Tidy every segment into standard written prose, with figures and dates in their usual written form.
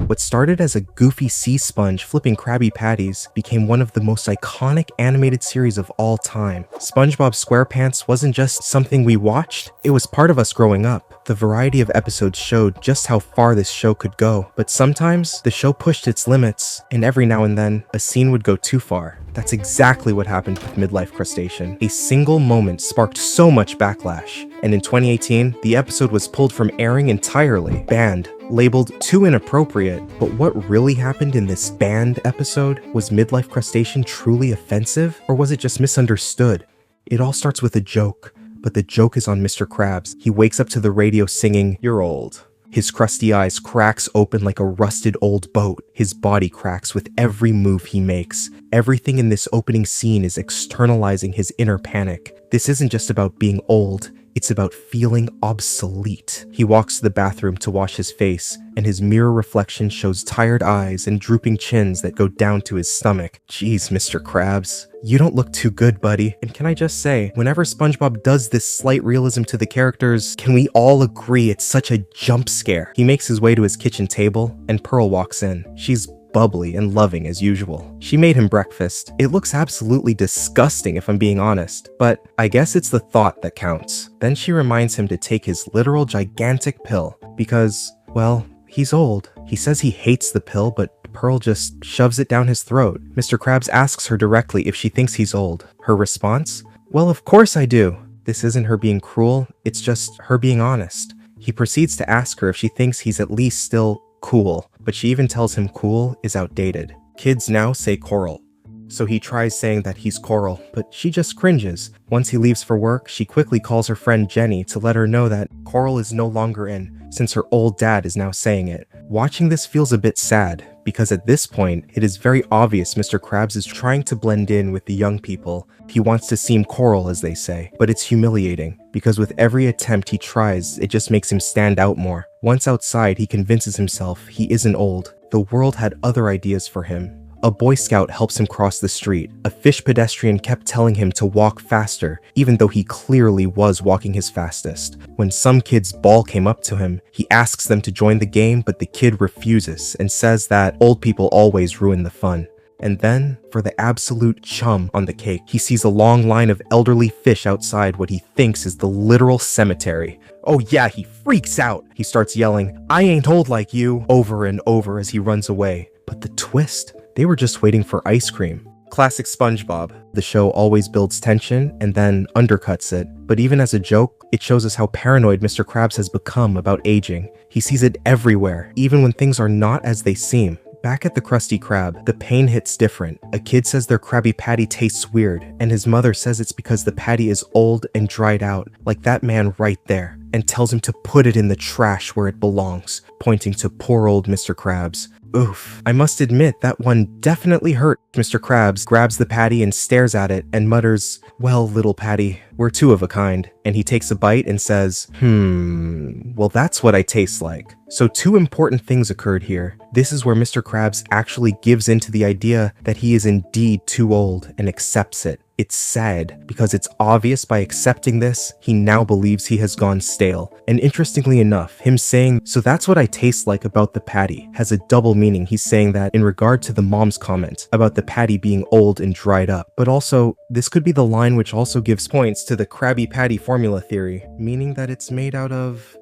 What started as a goofy sea sponge flipping Krabby Patties became one of the most iconic animated series of all time. SpongeBob SquarePants wasn't just something we watched, it was part of us growing up. The variety of episodes showed just how far this show could go, but sometimes the show pushed its limits, and every now and then, a scene would go too far. That's exactly what happened with Midlife Crustacean. A single moment sparked so much backlash, and in 2018, the episode was pulled from airing entirely, banned, labeled too inappropriate. But what really happened in this banned episode? Was Midlife Crustacean truly offensive, or was it just misunderstood? It all starts with a joke, but the joke is on Mr. Krabs. He wakes up to the radio singing, "You're old." His crusty eyes cracks open like a rusted old boat. His body cracks with every move he makes. Everything in this opening scene is externalizing his inner panic. This isn't just about being old, it's about feeling obsolete. He walks to the bathroom to wash his face, and his mirror reflection shows tired eyes and drooping chins that go down to his stomach. Jeez, Mr. Krabs, you don't look too good, buddy. And can I just say, whenever SpongeBob does this slight realism to the characters, can we all agree it's such a jump scare? He makes his way to his kitchen table, and Pearl walks in. She's bubbly and loving as usual. She made him breakfast. It looks absolutely disgusting if I'm being honest, but I guess it's the thought that counts. Then she reminds him to take his literal gigantic pill because, well, he's old. He says he hates the pill, but Pearl just shoves it down his throat. Mr. Krabs asks her directly if she thinks he's old. Her response? Well, of course I do. This isn't her being cruel, it's just her being honest. He proceeds to ask her if she thinks he's at least still cool, but she even tells him cool is outdated. Kids now say coral. So he tries saying that he's Coral, but she just cringes. Once he leaves for work, she quickly calls her friend Jenny to let her know that Coral is no longer in, since her old dad is now saying it. Watching this feels a bit sad, because at this point, it is very obvious Mr. Krabs is trying to blend in with the young people. He wants to seem Coral, as they say, but it's humiliating, because with every attempt he tries, it just makes him stand out more. Once outside, he convinces himself he isn't old. The world had other ideas for him. A Boy Scout helps him cross the street. A fish pedestrian kept telling him to walk faster, even though he clearly was walking his fastest. When some kid's ball came up to him, he asks them to join the game, but the kid refuses and says that old people always ruin the fun. And then, for the absolute chum on the cake, he sees a long line of elderly fish outside what he thinks is the literal cemetery. Oh yeah, he freaks out. He starts yelling, "I ain't old like you," over and over as he runs away. But the twist? They were just waiting for ice cream. Classic SpongeBob. The show always builds tension and then undercuts it. But even as a joke, it shows us how paranoid Mr. Krabs has become about aging. He sees it everywhere, even when things are not as they seem. Back at the Krusty Krab, the pain hits different. A kid says their Krabby Patty tastes weird, and his mother says it's because the patty is old and dried out, like that man right there, and tells him to put it in the trash where it belongs, pointing to poor old Mr. Krabs. Oof. I must admit that one definitely hurt. Mr. Krabs grabs the patty and stares at it and mutters, "Well, little patty, we're two of a kind." And he takes a bite and says, well, that's what I taste like. So two important things occurred here. This is where Mr. Krabs actually gives in to the idea that he is indeed too old and accepts it. It's sad, because it's obvious by accepting this, he now believes he has gone stale. And interestingly enough, him saying, "So that's what I taste like about the patty," has a double meaning. He's saying that in regard to the mom's comment about the patty being old and dried up. But also, this could be the line which also gives points to the Krabby Patty formula theory, meaning that it's made out of,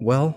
well,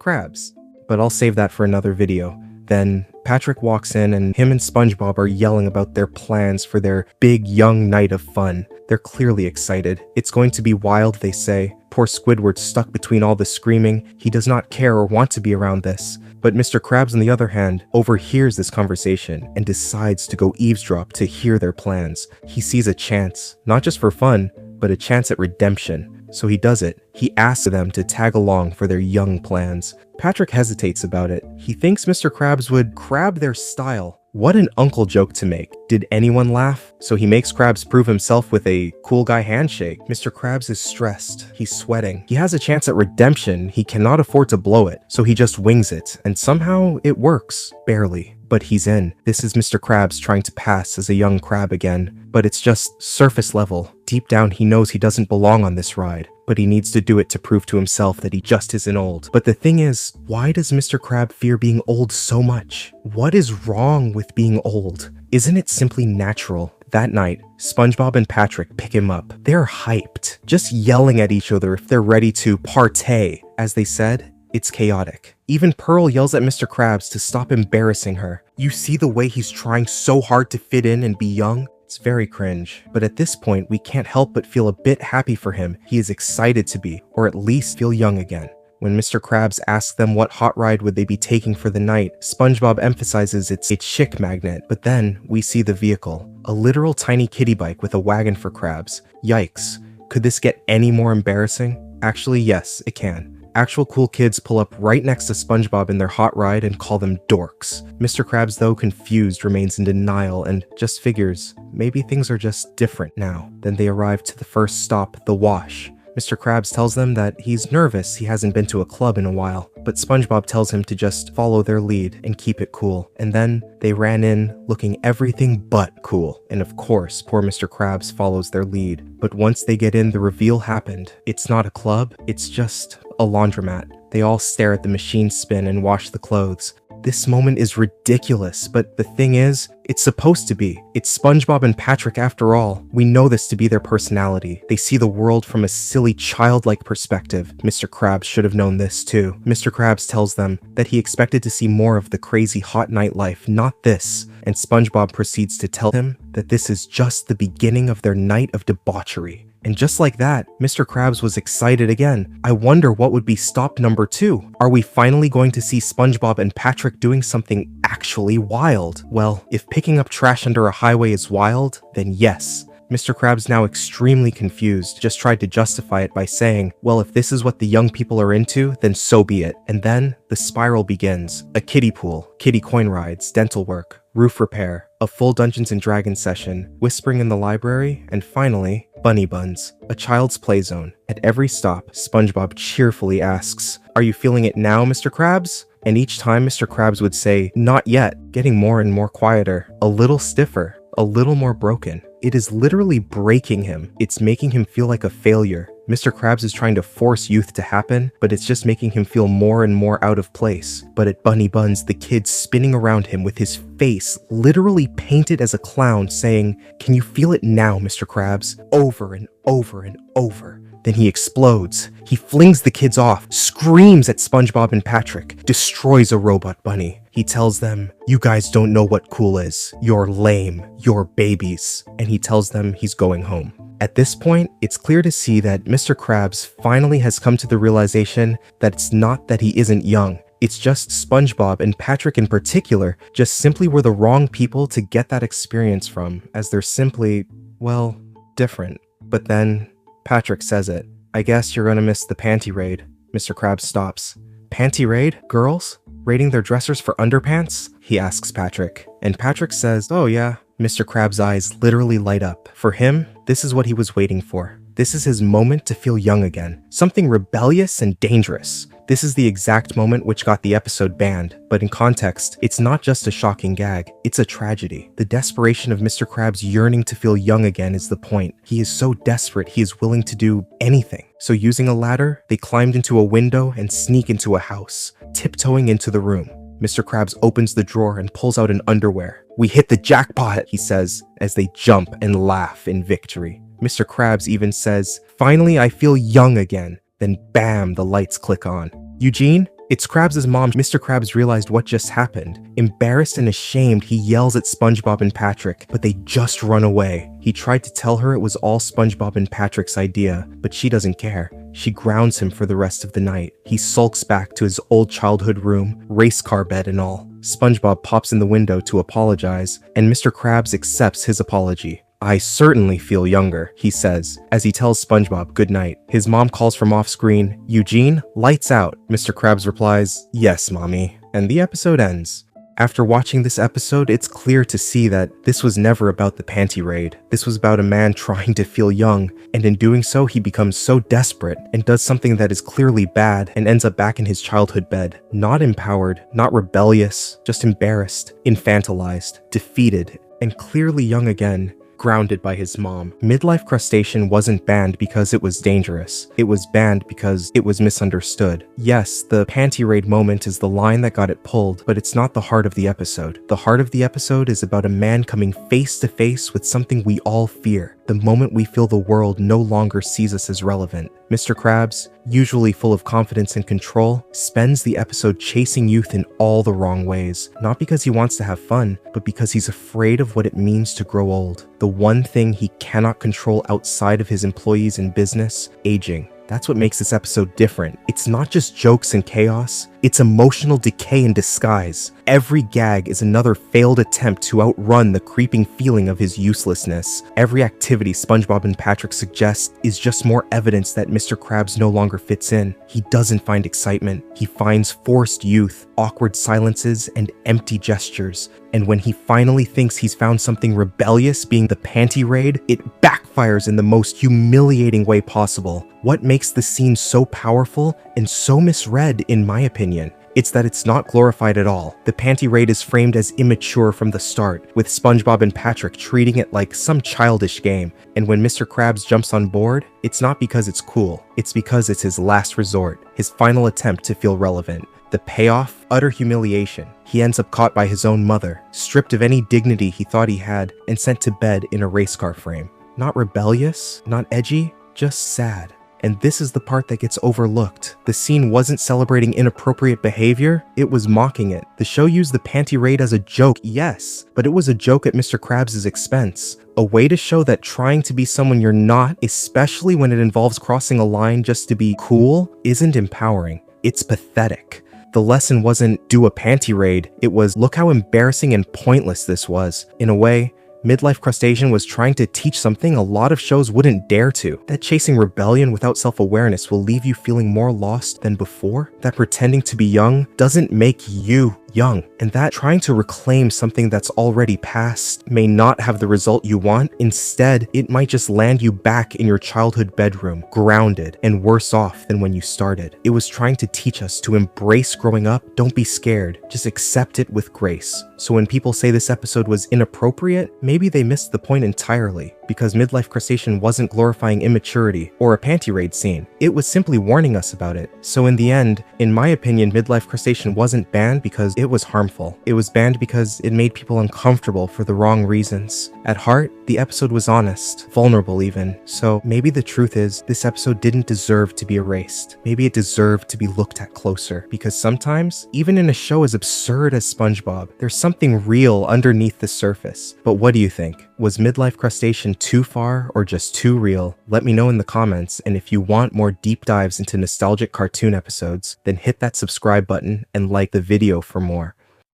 crabs. But I'll save that for another video. Then Patrick walks in and him and SpongeBob are yelling about their plans for their big young night of fun. They're clearly excited. It's going to be wild, they say. Poor Squidward's stuck between all the screaming. He does not care or want to be around this. But Mr. Krabs, on the other hand, overhears this conversation and decides to go eavesdrop to hear their plans. He sees a chance, not just for fun, but a chance at redemption. So he does it. He asks them to tag along for their young plans. Patrick hesitates about it. He thinks Mr. Krabs would crab their style. What an uncle joke to make. Did anyone laugh? So he makes Krabs prove himself with a cool guy handshake. Mr. Krabs is stressed. He's sweating. He has a chance at redemption. He cannot afford to blow it. So he just wings it. And somehow it works. Barely. But he's in. This is Mr. Krabs trying to pass as a young crab again. But it's just surface level. Deep down he knows he doesn't belong on this ride. But but he needs to do it to prove to himself that he just isn't old. But the thing is, why does Mr. Crab fear being old so much? What is wrong with being old? Isn't it simply natural? That night, SpongeBob and Patrick pick him up. They're hyped, just yelling at each other if they're ready to partay. As they said, it's chaotic. Even Pearl yells at Mr. Krabs to stop embarrassing her. You see the way he's trying so hard to fit in and be young? It's very cringe. But at this point, we can't help but feel a bit happy for him. He is excited to be, or at least feel young again. When Mr. Krabs asks them what hot ride would they be taking for the night, SpongeBob emphasizes it's a chick magnet, but then we see the vehicle. A literal tiny kiddie bike with a wagon for Krabs. Yikes. Could this get any more embarrassing? Actually, yes, it can. Actual cool kids pull up right next to SpongeBob in their hot ride and call them dorks. Mr. Krabs, though confused, remains in denial and just figures maybe things are just different now. Then they arrive to the first stop, the wash. Mr. Krabs tells them that he's nervous he hasn't been to a club in a while, but SpongeBob tells him to just follow their lead and keep it cool. And then they ran in looking everything but cool. And of course, poor Mr. Krabs follows their lead. But once they get in, the reveal happened. It's not a club, it's just a laundromat. They all stare at the machine spin and wash the clothes. This moment is ridiculous, but the thing is, it's supposed to be. It's SpongeBob and Patrick after all. We know this to be their personality. They see the world from a silly, childlike perspective. Mr. Krabs should have known this too. Mr. Krabs tells them that he expected to see more of the crazy hot nightlife, not this. And SpongeBob proceeds to tell him that this is just the beginning of their night of debauchery. And just like that, Mr. Krabs was excited again. I wonder what would be stop number 2. Are we finally going to see SpongeBob and Patrick doing something actually wild? Well, if picking up trash under a highway is wild, then yes. Mr. Krabs, now extremely confused, just tried to justify it by saying, well, if this is what the young people are into, then so be it. And then the spiral begins. A kiddie pool, kiddie coin rides, dental work, roof repair, a full Dungeons & Dragons session, whispering in the library, and finally, bunny buns, a child's play zone. At every stop, SpongeBob cheerfully asks, "Are you feeling it now, Mr. Krabs?" And each time Mr. Krabs would say, "Not yet," getting more and more quieter, a little stiffer, a little more broken. It is literally breaking him. It's making him feel like a failure. Mr. Krabs is trying to force youth to happen, but it's just making him feel more and more out of place. But at Bunny Buns, the kid's spinning around him with his face literally painted as a clown, saying, "Can you feel it now, Mr. Krabs?" Over and over and over. Then he explodes. He flings the kids off, screams at SpongeBob and Patrick, destroys a robot bunny. He tells them, "You guys don't know what cool is. You're lame. You're babies." And he tells them he's going home. At this point, it's clear to see that Mr. Krabs finally has come to the realization that it's not that he isn't young. It's just SpongeBob and Patrick in particular just simply were the wrong people to get that experience from, as they're simply, well, different. But then Patrick says it. "I guess you're gonna miss the panty raid." Mr. Krabs stops. "Panty raid? Girls? Raiding their dressers for underpants?" he asks Patrick. And Patrick says, "Oh yeah." Mr. Krabs' eyes literally light up. For him, this is what he was waiting for. This is his moment to feel young again. Something rebellious and dangerous. This is the exact moment which got the episode banned, but in context, it's not just a shocking gag, it's a tragedy. The desperation of Mr. Krabs yearning to feel young again is the point. He is so desperate he is willing to do anything. So using a ladder, they climbed into a window and sneak into a house, tiptoeing into the room. Mr. Krabs opens the drawer and pulls out an underwear. "We hit the jackpot," he says, as they jump and laugh in victory. Mr. Krabs even says, "Finally, I feel young again." Then bam, the lights click on. "Eugene?" It's Krabs' mom. Mr. Krabs realized what just happened. Embarrassed and ashamed, he yells at SpongeBob and Patrick, but they just run away. He tried to tell her it was all SpongeBob and Patrick's idea, but she doesn't care. She grounds him for the rest of the night. He sulks back to his old childhood room, race car bed and all. SpongeBob pops in the window to apologize, and Mr. Krabs accepts his apology. "I certainly feel younger," he says, as he tells SpongeBob goodnight. His mom calls from off-screen, "Eugene, lights out." Mr. Krabs replies, "Yes, mommy," and the episode ends. After watching this episode, it's clear to see that this was never about the panty raid. This was about a man trying to feel young, and in doing so, he becomes so desperate and does something that is clearly bad and ends up back in his childhood bed. Not empowered, not rebellious, just embarrassed, infantilized, defeated, and clearly young again. grounded by his mom. Midlife crustacean wasn't banned because it was dangerous. It was banned because it was misunderstood. Yes, the panty raid moment is the line that got it pulled, but it's not the heart of the episode. The heart of the episode is about a man coming face to face with something we all fear, the moment we feel the world no longer sees us as relevant. Mr. Krabs, usually full of confidence and control, spends the episode chasing youth in all the wrong ways. Not because he wants to have fun, but because he's afraid of what it means to grow old. The one thing he cannot control outside of his employees and business, aging. That's what makes this episode different. It's not just jokes and chaos, it's emotional decay in disguise. Every gag is another failed attempt to outrun the creeping feeling of his uselessness. Every activity SpongeBob and Patrick suggest is just more evidence that Mr. Krabs no longer fits in. He doesn't find excitement. He finds forced youth, awkward silences, and empty gestures. And when he finally thinks he's found something rebellious, being the panty raid, it backfires in the most humiliating way possible. What makes the scene so powerful and so misread, in my opinion, it's that it's not glorified at all. The panty raid is framed as immature from the start, with SpongeBob and Patrick treating it like some childish game. And when Mr. Krabs jumps on board, it's not because it's cool, it's because it's his last resort, his final attempt to feel relevant. The payoff? Utter humiliation. He ends up caught by his own mother, stripped of any dignity he thought he had, and sent to bed in a race car frame. Not rebellious, not edgy, just sad. And this is the part that gets overlooked. The scene wasn't celebrating inappropriate behavior, it was mocking it. The show used the panty raid as a joke, yes, but it was a joke at Mr. Krabs' expense. A way to show that trying to be someone you're not, especially when it involves crossing a line just to be cool, isn't empowering. It's pathetic. The lesson wasn't do a panty raid, it was look how embarrassing and pointless this was. In a way, Midlife Crustacean was trying to teach something a lot of shows wouldn't dare to. That chasing rebellion without self-awareness will leave you feeling more lost than before. That pretending to be young doesn't make you young. And that trying to reclaim something that's already past may not have the result you want. Instead, it might just land you back in your childhood bedroom, grounded and worse off than when you started. It was trying to teach us to embrace growing up. Don't be scared. Just accept it with grace. So when people say this episode was inappropriate, maybe they missed the point entirely, because Midlife Crustacean wasn't glorifying immaturity or a panty raid scene. It was simply warning us about it. So in the end, in my opinion, Midlife Crustacean wasn't banned because it was harmful. It was banned because it made people uncomfortable for the wrong reasons. At heart, the episode was honest, vulnerable even. So maybe the truth is, this episode didn't deserve to be erased. Maybe it deserved to be looked at closer, because sometimes, even in a show as absurd as SpongeBob, there's something real underneath the surface. But what do you think? Was Midlife Crustacean too far or just too real? Let me know in the comments, and if you want more deep dives into nostalgic cartoon episodes, then hit that subscribe button and like the video for more.